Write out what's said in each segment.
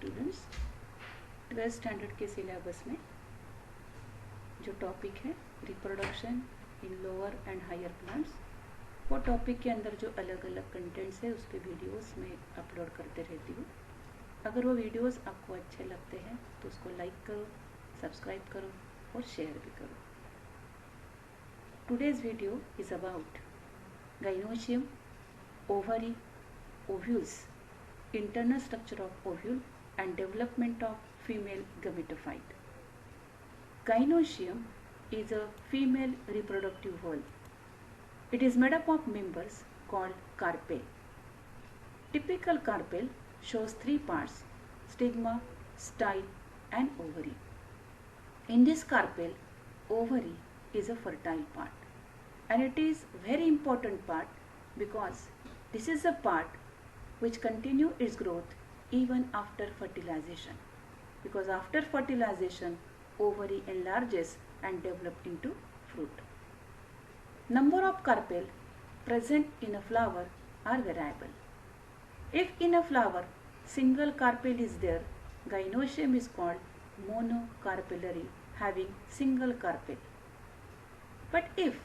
Students, 12th standard के syllabus में जो टॉपिक है reproduction in lower and higher plants, वो टॉपिक के अंदर जो अलग अलग कंटेंट्स है उसके वीडियोस में अपलोड करते रहती हूँ। अगर वो वीडियोस आपको अच्छे लगते हैं तो उसको लाइक करो, सब्सक्राइब करो और शेयर भी करो। Today's video is about gynoecium, ovary, ovules, internal structure of ovule and development of female gametophyte. Gynoecium is a female reproductive whorl. It is made up of members called carpel. Typical carpel shows three parts: stigma, style and ovary. In this carpel, ovary is a fertile part, and it is very important part because this is a part which continue its growth even after fertilization, because after fertilization ovary enlarges and develop into fruit. Number of carpel present in a flower are variable. If in a flower single carpel is there, gynoecium is called monocarpellary, having single carpel. But if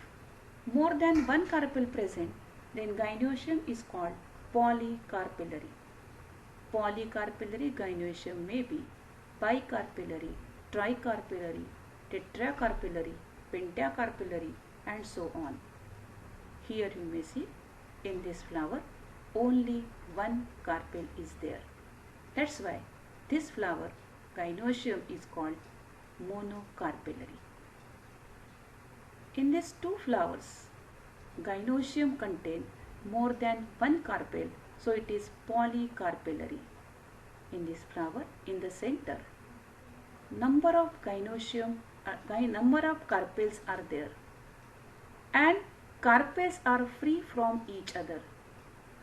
more than one carpel present, then gynoecium is called polycarpellary. Polycarpellary gynoecium may be bicarpellary, tricarpellary, tetracarpellary, pentacarpellary and so on. Here you may see in this flower only one carpel is there. That's why this flower gynoecium is called monocarpellary. In these two flowers, gynoecium contain more than one carpel, so it is polycarpellary. In this flower, in the center, number of carpels are there, and carpels are free from each other.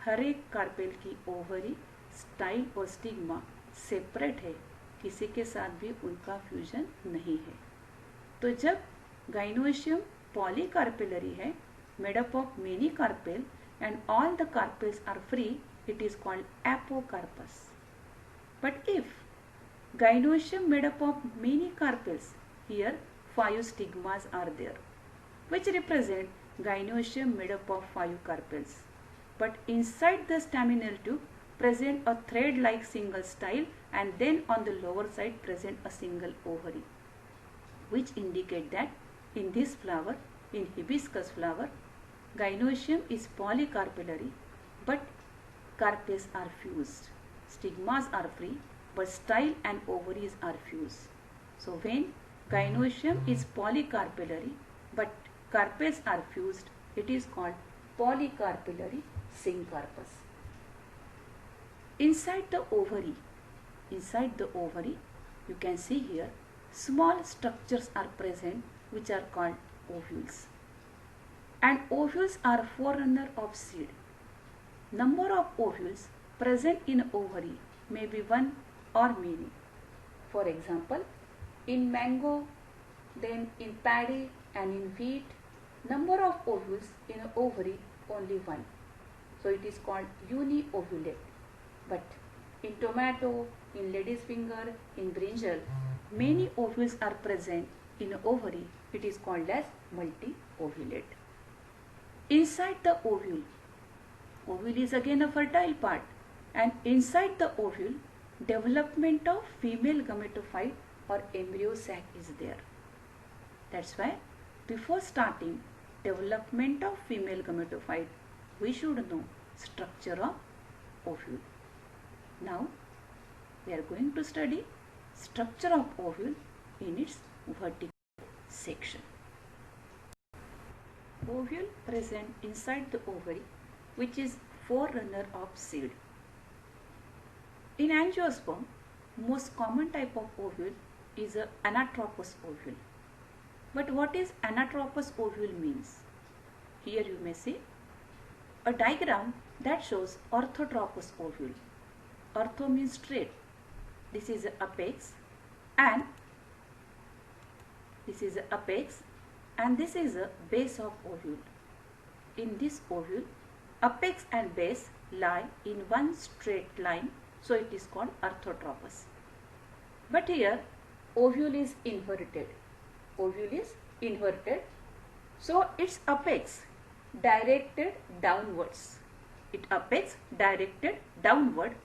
हर एक carpel की ovary, style और stigma separate है, किसी के साथ भी उनका fusion नहीं है। तो जब gynoecium polycarpellary है, made up of many carpel and all the carpels are free, it is called apocarpus. But if gynoecium made up of many carpels, here 5 stigmas are there, which represent gynoecium made up of 5 carpels. But inside the staminal tube present a thread like single style, and then on the lower side present a single ovary, which indicate that in this flower, in hibiscus flower, gynoecium is polycarpellary, but carpels are fused. Stigmas are free, but style and ovaries are fused. So when gynoecium is polycarpellary, but carpels are fused, it is called polycarpellary syncarpus. Inside the ovary, you can see here small structures are present which are called ovules. And ovules are forerunner of seed. Number of ovules present in ovary may be one or many. For example, in mango, then in paddy and in wheat, number of ovules in an ovary only one. So it is called uniovulate. But in tomato, in lady's finger, in brinjal, many ovules are present in an ovary. It is called as multi-ovulate. Inside the ovule is again a fertile part, and inside the ovule, development of female gametophyte or embryo sac is there. That's why before starting development of female gametophyte, we should know structure of ovule. Now we are going to study structure of ovule in its vertical section. Ovule present inside the ovary, which is forerunner of seed. In angiosperm, most common type of ovule is a anatropous ovule. But what is anatropous ovule means? Here you may see a diagram that shows orthotropous ovule. Ortho means straight. This is the apex, and this is the apex, and this is the base of ovule. In this ovule, apex and base lie in one straight line so it is called arthotropous. But here ovule is inverted. Ovule is inverted. So its apex directed downwards. Its apex directed downward.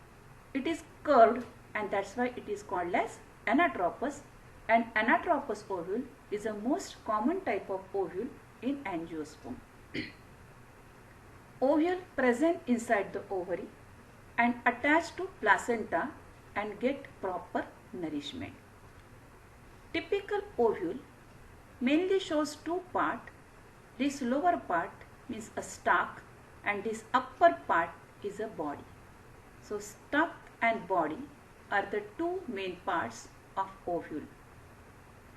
It is curved, and that's why it is called as anatropous. And anatropous ovule is the most common type of ovule in angiosperm. Ovule present inside the ovary and attached to placenta and get proper nourishment. Typical ovule mainly shows two parts. This lower part means a stalk and this upper part is a body. So stalk and body are the two main parts of ovule.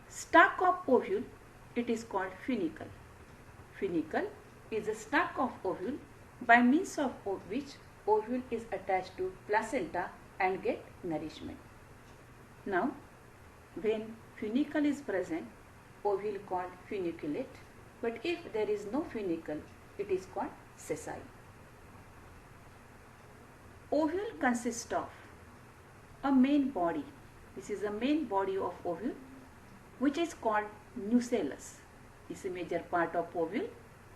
Stalk of ovule, it is called funicle. Funicle is a stalk of ovule by means of which ovule is attached to placenta and get nourishment. Now, when funicle is present, ovule called funiculate, but if there is no funicle, it is called sessile. Ovule consists of a main body. This is the main body of ovule, which is called nucellus. This is a major part of ovule,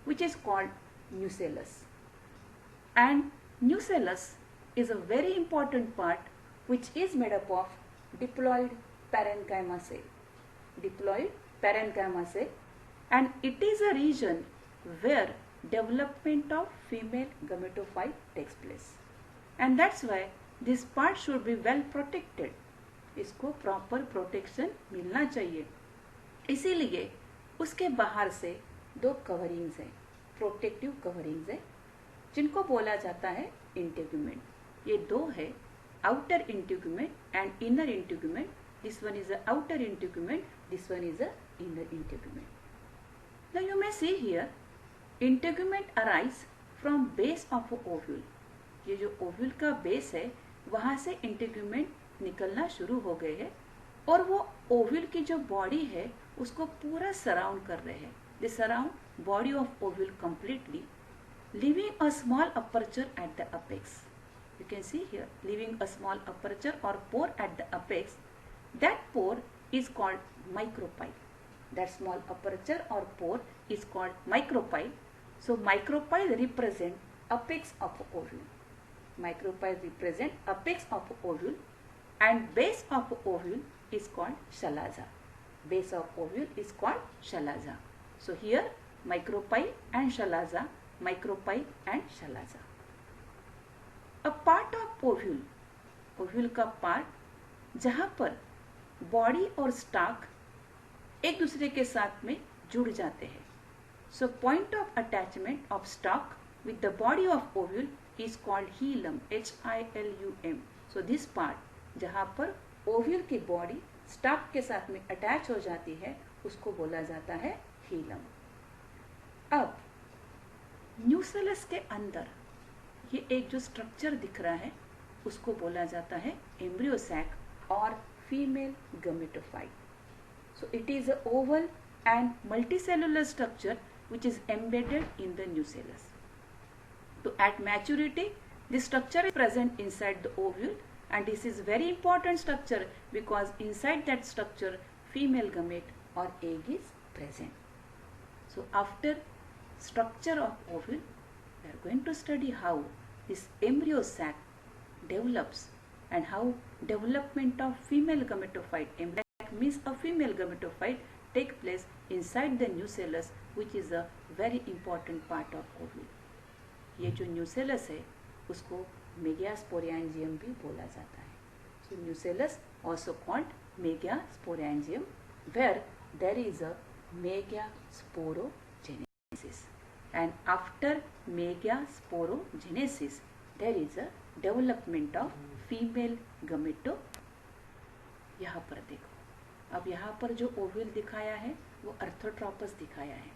which is called nucellus. And nucellus is a very important part which is made up of diploid parenchyma cell. Diploid parenchyma cell, and it is a region where development of female gametophyte takes place. And that's why this part should be well protected. इसको proper protection मिलना चाहिए. इसीलिए उसके बाहर से दो coverings हैं, protective coverings हैं, जिनको बोला जाता है इंटेगुमेंट. ये दो है, outer integument and inner integument. This one is a outer integument, this one is a inner integument. Now you may see here integument arise from base of ovule. ये जो ओव्यूल का बेस है वहां से integument निकलना शुरू हो गए हैं और वो ओव्यूल की जो बॉडी है उसको पूरा सराउंड कर रहे हैं. They surround body of ovule completely, leaving a small aperture at the apex. You can see here, leaving a small aperture or pore at the apex. That pore is called micropyle. That small aperture or pore is called micropyle. So micropyle represent apex of ovule. Micropyle represent apex of ovule, and base of ovule is called chalaza. Base of ovule is called chalaza. So here micropyle and chalaza, micropyle and chalaza. A part of ovule, ovule का part जहाँ पर body और stock एक दूसरे के साथ में जुड़ जाते हैं. So point of attachment of stock with the body of ovule is called hilum, Hilum. So this part जहाँ पर ओव्यूल की बॉडी स्टाक के साथ में अटैच हो जाती है उसको बोला जाता है हीलम. अब न्यूसेलस के अंदर ये एक जो स्ट्रक्चर दिख रहा है उसको बोला जाता है एम्ब्रियो सैक और female gametophyte. So it is a oval and multicellular structure which is embedded in the nucellus. So at maturity, this structure is present inside the ovule, and this is very important structure because inside that structure female gamete or egg is present. So after structure of ovule, we are going to study how this embryo sac develops and how development of female gametophyte, embryo sac means a female gametophyte, take place inside the nucellus, which is a very important part of ovule. ये जो nucellus है उसको megasporangium भी बोला जाता है. So nucellus also called megasporangium, where there is a megasporogenesis, and after megasporogenesis there is a development of female gameto. यहाँ पर देखो, अब यहाँ पर जो ओव्यूल दिखाया है वो अर्थोट्रोपस दिखाया है.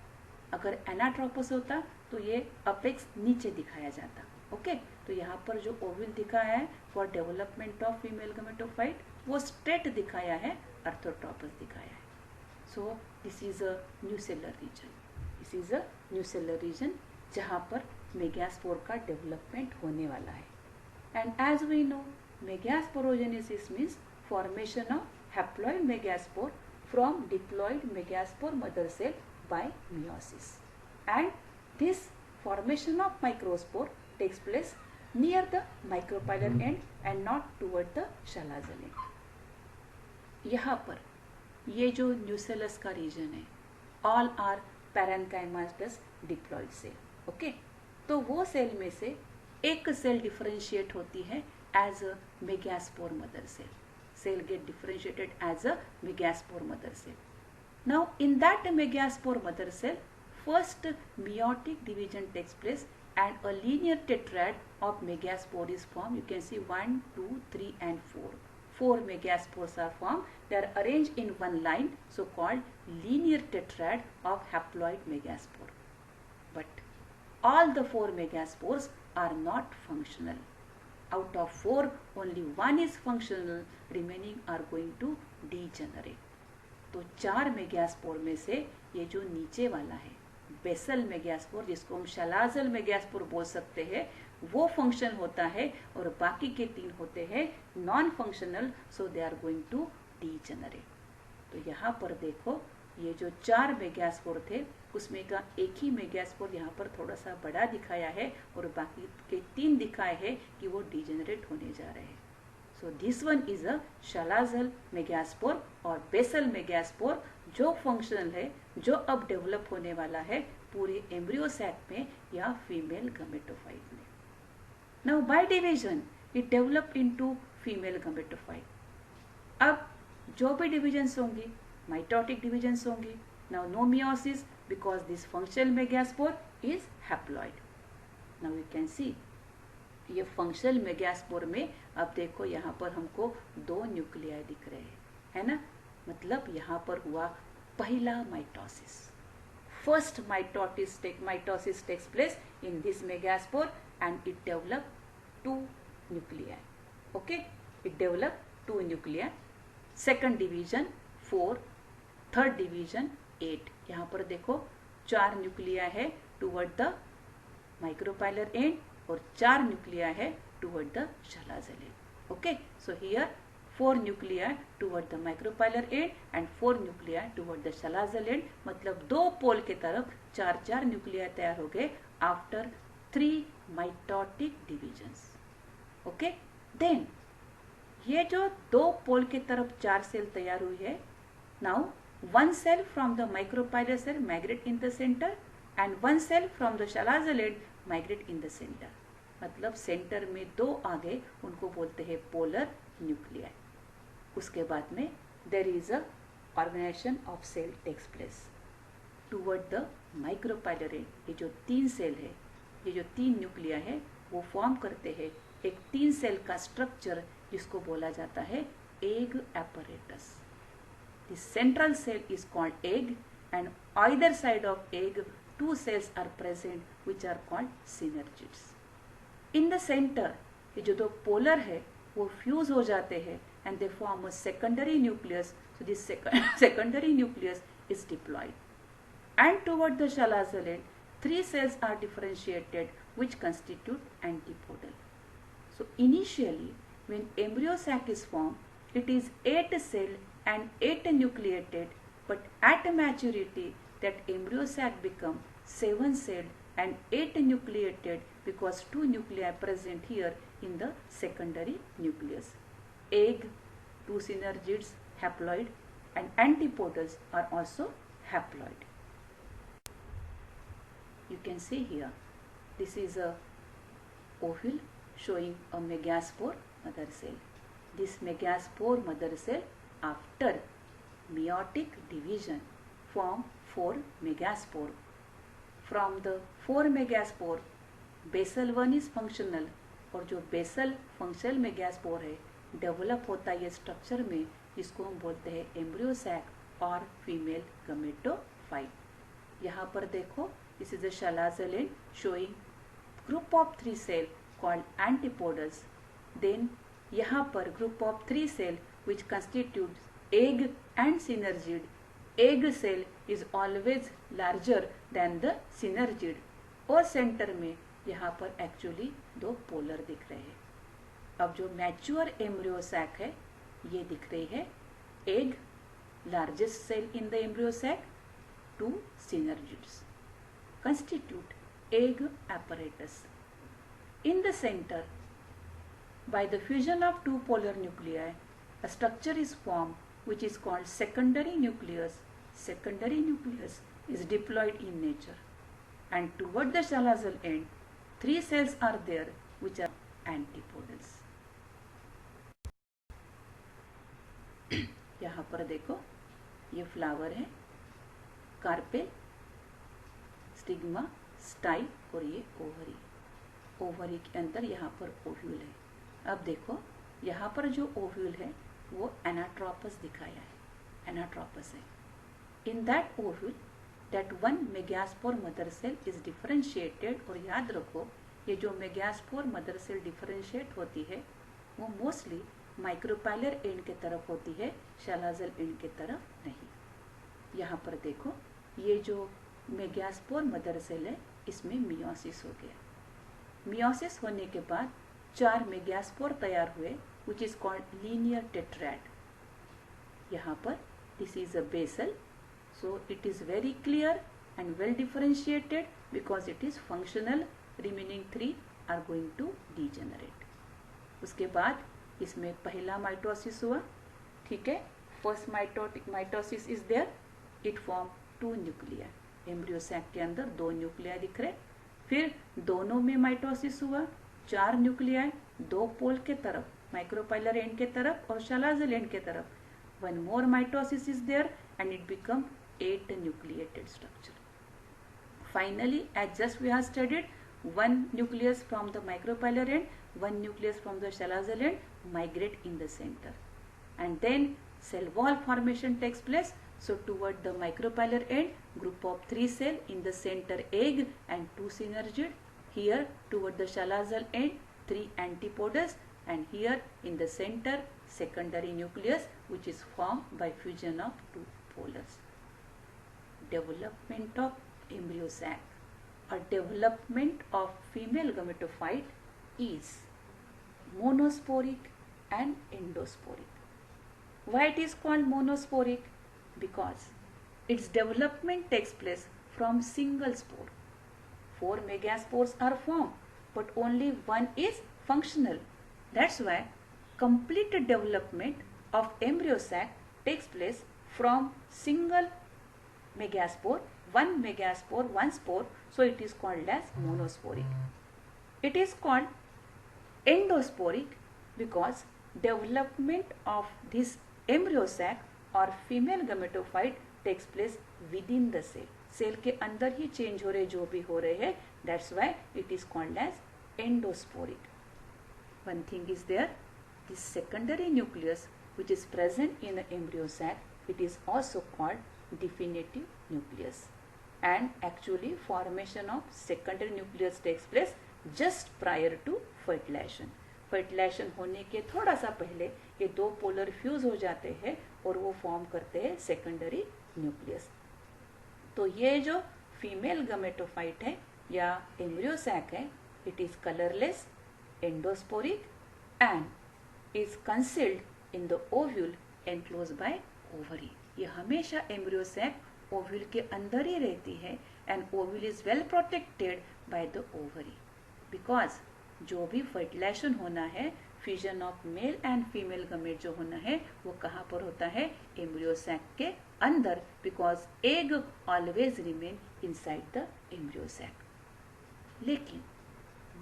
अगर एनाट्रोपस होता तो ये अपेक्स नीचे दिखाया जाता. ओके, तो यहाँ पर जो ओव्यूल दिखाया है for development of female gametophyte वो स्ट्रेट दिखाया है, अर्थोट्रोपस दिखाया है. So this is a nucellar region. This is a nucellar region जहाँ पर मेगास्पोर का डेवलपमेंट होने वाला है. And as we know megasporogenesis means formation of haploid megaspore from diploid megaspore mother cell by meiosis, and this formation of microspore takes place near the micropylar end and not toward the chalazal end. यहाँ पर ये जो nucellus का region है, all are parenchymatous diploid cell. Okay, तो वो cell में से एक सेल डिफरेंशिएट होती है as a megaspore mother cell. Cell get differentiated as a megaspore mother cell. Now in that megaspore mother cell, first meiotic division takes place and a linear tetrad of megaspore is formed. You can see 1, 2, 3 and 4. 4 megaspores are formed. They are arranged in one line, so called linear tetrad of haploid megaspore. But all the 4 megaspores are not functional. Out of 4, only 1 is functional, remaining are going to degenerate. तो 4 megaspore में से ये जो नीचे वाला है basal megaspore, जिसको हम शलाजल मेगास्पोर बोल सकते हैं, वो फंक्शन होता है और बाकी के 3 होते हैं non functional, so they are going to degenerate. तो यहाँ पर देखो ये जो 4 मेगास्पोर थे उसमें का एक ही मेगास्पोर यहाँ पर थोड़ा सा बड़ा दिखाया है और बाकी के 3 दिखाए हैं कि वो डिजेनरेट होने जा रहे हैं. So this one is a शलाजल megaspore और बेसल मेगास्पोर जो फंक्शनल है, जो अब डेवलप होने वाला है पूरे एम्ब्रियो सैक में या फीमेल गमेटोफाइट में. Now by division it developed into female gametophyte. अब जो भी डिविजन्स होंगी माइटोटिक डिविजन्स होंगी. Now no meiosis because this functional megaspore is haploid. Now you can see ये functional megaspore में अब देखो यहाँ पर हमको 2 न्यूक्लियाई दिख रहे हैं, है ना. मतलब यहाँ पर हुआ पहला mitosis. First mitosis takes place in this megaspore and it developed 2 nuclei. Okay, it developed 2 nuclei. Second division 4, third division 8. यहाँ पर देखो 4 न्यूक्लिया है टूवर्ड द माइक्रोपाइलर एंड और 4 न्यूक्लिया है toward the chalazal end. Okay, so here 4 nuclei toward the micropylar end and 4 nuclei toward the chalazal end. मतलब 2 पोल के तरफ 4 न्यूक्लिया तैयार हो गए after 3 mitotic divisions. Okay, then ये जो 2 पोल के तरफ 4 सेल तैयार हुई है, now one cell from the micropylar cell migrate in the center and one cell from the chalazal end migrate in the center. मतलब सेंटर में 2 आ गए, उनको बोलते हैं पोलर न्यूक्लियाई. उसके बाद में there is a organization of cell takes place toward the micropylar end. ये जो 3 सेल है, ये जो 3 न्यूक्लिया है, वो फॉर्म करते हैं एक 3 सेल का स्ट्रक्चर जिसको बोला जाता है egg apparatus. The central cell is called egg and either side of egg 2 cells are present which are called synergids. In the center ये जो 2 पोलर है वो फ्यूज हो जाते हैं and they form a secondary nucleus. So this secondary nucleus is diploid. And toward the chalazal end 3 cells are differentiated which constitute antipodal. So initially when embryo sac is formed it is 8 cell and 8 nucleated, but at maturity that embryo sac become 7 celled and 8 nucleated because 2 nuclei present here in the secondary nucleus. Egg, 2 synergids, haploid, and antipodals are also haploid. You can see here, this is a ovule showing a megaspore mother cell. This megaspore mother cell after meiotic division form 4 megaspore. From the 4 megaspore basal 1 is functional और जो basal functional megaspore है develop होता है ये structure में जिसको हम बोलते हैं एम्ब्रियो सैक और फीमेल गमेटोफाइट. यहाँ पर देखो this is a chalazal end showing group of 3 cell called antipodals. Then यहाँ पर group of 3 cell which constitutes egg and synergid. Egg cell is always larger than the synergid और centre में यहाँ पर actually 2 polar दिख रहे हैं. अब जो मैच्योर एम्ब्रियो सैक है ये दिख रही है egg, largest cell in the embryo sac, 2 synergids constitute egg apparatus. In the center, by the fusion of 2 polar nuclei, a structure is formed which is called secondary nucleus. Secondary nucleus is diploid in nature, and toward the chalazal end, 3 cells are there which are antipodals. यहाँ पर देखो ये flower है, carpel, stigma, style और ये ovary. Ovary के अंदर यहाँ पर ओव्यूल है। अब देखो यहाँ पर जो ओव्यूल है वो एनाट्रोपस दिखाया है, एनाट्रोपस है। In that ovule that one megaspore mother cell is differentiated. और याद रखो ये जो मेगास्पोर मदर सेल डिफरेंशिएट होती है वो मोस्टली माइक्रोपाइलर एंड के तरफ होती है, शैलाजल एंड के तरफ नहीं। यहाँ पर देखो ये जो मेगास्पोर मदर सेल है इसमें मियोसिस हो गया। मियोसिस होने के बाद 4 मेगास्पोर तैयार हुए which is called linear tetrad. यहाँ पर this is a basal, so it is very clear and well differentiated because it is functional. Remaining 3 are going to degenerate. उसके बाद इसमें पहला माइटोसिस हुआ, ठीक है। First mitosis is there, it form 2 nuclei. Embryo sac के अंदर 2 न्यूक्लिया दिख रहे। फिर दोनों में माइटोसिस हुआ, 4 न्यूक्लिया, 2 पोल के तरफ, माइक्रोपाइलर एंड के तरफ और शैलाजल एंड के तरफ। 1 more mitosis is there and it become 8 nucleated structure. Finally, as just we have studied, 1 nucleus from the micropilar end, 1 nucleus from the shälazal end migrate in the center, and then cell wall formation takes place. So toward the micropilar end, group of 3 cell, in the center egg and 2 synergid. Here toward the shälazal end 3 antipodals, and here in the center secondary nucleus which is formed by fusion of 2 polars. Development of embryo sac. A development of female gametophyte is monosporic and endosporic. Why it is called monosporic? Because its development takes place from single spore. 4 megaspores are formed, but only 1 is functional. That's why complete development of embryo sac takes place from single megaspore, 1 megaspore, 1 spore, so it is called as monosporic. It is called endosporic because development of this embryo sac or female gametophyte takes place within the cell. Cell के अंदर ही change हो रहे जो भी हो रहे हैं, that's why it is called as endosporic. One thing is there, this secondary nucleus which is present in the embryo sac, it is also called definitive nucleus. And actually formation of secondary nucleus takes place just prior to fertilization. Fertilization होने के थोड़ा सा पहले ये 2 polar fuse हो जाते हैं और वो फॉर्म करते हैं सेकेंडरी न्यूक्लियस। तो ये जो फीमेल गमेटोफाइट है या एम्ब्रियो सैक है, it is colourless, endosporic and is concealed in the ovule enclose by ovary. ये हमेशा एम्ब्रियो सैक ओव्यूल के अंदर ही रहती है and ovule is well protected by the ovary because जो भी फर्टिलाइजेशन होना है, fusion of male and female gamete जो होना है वो कहाँ पर होता है? एम्ब्रियो सैक के अंदर, because egg always remain inside the embryo sac. लेकिन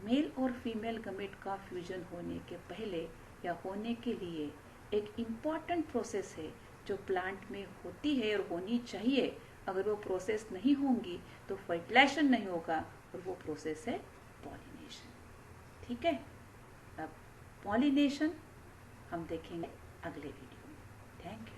मेल और फीमेल गमेट का फ्यूजन होने के पहले या होने के लिए एक इम्पॉर्टेंट प्रोसेस है जो प्लांट में होती है और होनी चाहिए। अगर वो प्रोसेस नहीं होंगी तो फर्टिलाइजेशन नहीं होगा और वो प्रोसेस है पॉलिनेशन। ठीक है, अब पॉलिनेशन हम देखेंगे अगले वीडियो में। Thank you.